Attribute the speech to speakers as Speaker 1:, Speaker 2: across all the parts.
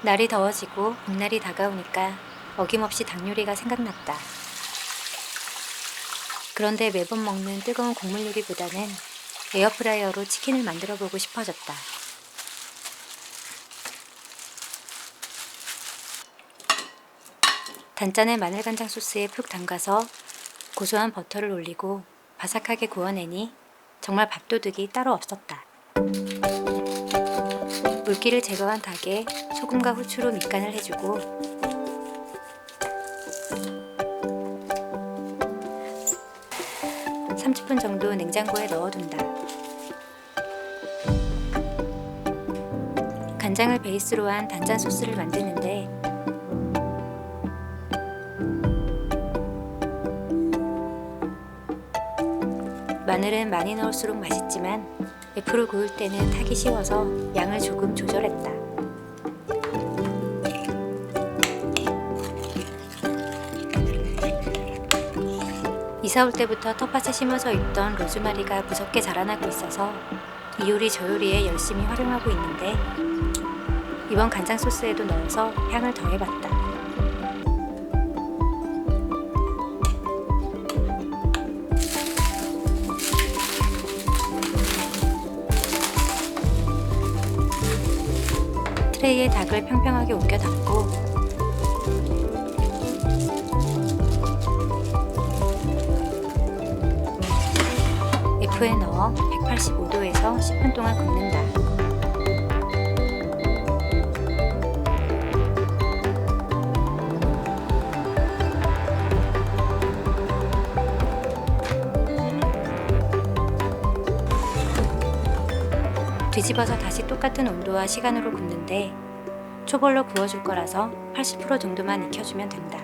Speaker 1: 날이 더워지고 봄날이 다가오니까 어김없이 닭 요리가 생각났다. 그런데 매번 먹는 뜨거운 국물 요리보다는 에어프라이어로 치킨을 만들어 보고 싶어졌다. 단짠의 마늘간장 소스에 푹 담가서 고소한 버터를 올리고 바삭하게 구워내니 정말 밥도둑이 따로 없었다. 물기를 제거한 닭에 소금과 후추로 밑간을 해주고 (30분) 정도 냉장고에 넣어둔다. 간장을 베이스로 한 단짠 소스를 만드는데 마늘은 많이 넣을수록 맛있지만 F로 구울 때는 타기 쉬워서 양을 조금 조절했다. 이사 올 때부터 텃밭에 심어져 있던 로즈마리가 무섭게 자라나고 있어서 이 요리 저 요리에 열심히 활용하고 있는데 이번 간장 소스에도 넣어서 향을 더해봤다. 트레이에 닭을 평평하게 옮겨 담고 F에 넣어 185도에서 10분 동안 굽는다. 뒤집어서 다시 똑같은 온도와 시간으로 굽는데 초벌로 구워줄 거라서 80% 정도만 익혀주면 된다.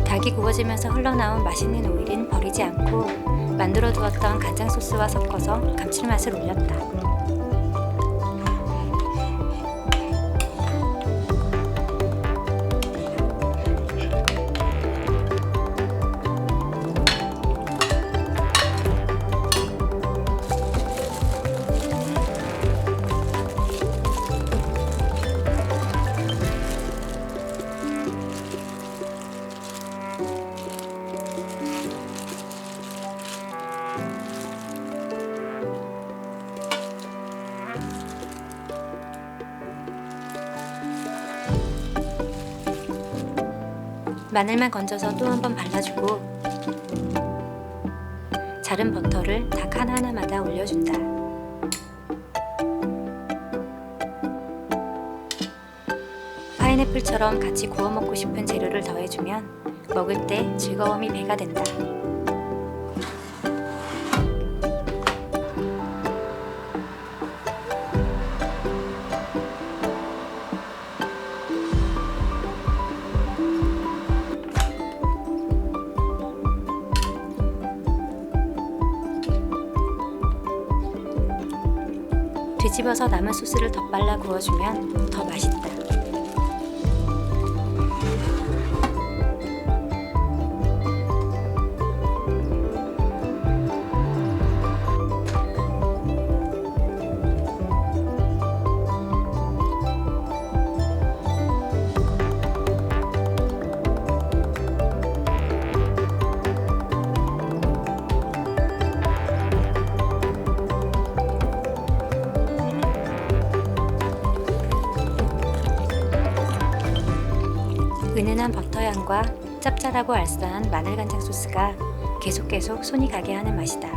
Speaker 1: 닭이 구워지면서 흘러나온 맛있는 오일은 버리지 않고 만들어 두었던 간장 소스와 섞어서 감칠맛을 올렸다. 마늘만 건져서 또 한 번 발라주고 자른 버터를 닭 하나하나마다 올려준다. 파인애플처럼 같이 구워 먹고 싶은 재료를 더해주면 먹을 때 즐거움이 배가 된다. 뒤집어서 남은 소스를 덧발라 구워주면 더 맛있다. 은은한 버터향과 짭짤하고 알싸한 마늘간장 소스가 계속 손이 가게 하는 맛이다.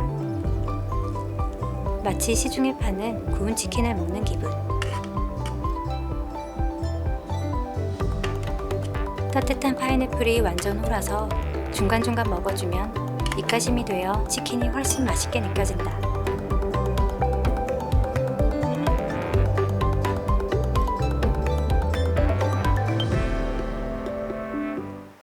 Speaker 1: 마치 시중에 파는 구운 치킨을 먹는 기분. 따뜻한 파인애플이 완전 홀아서 중간중간 먹어주면 입가심이 되어 치킨이 훨씬 맛있게 느껴진다.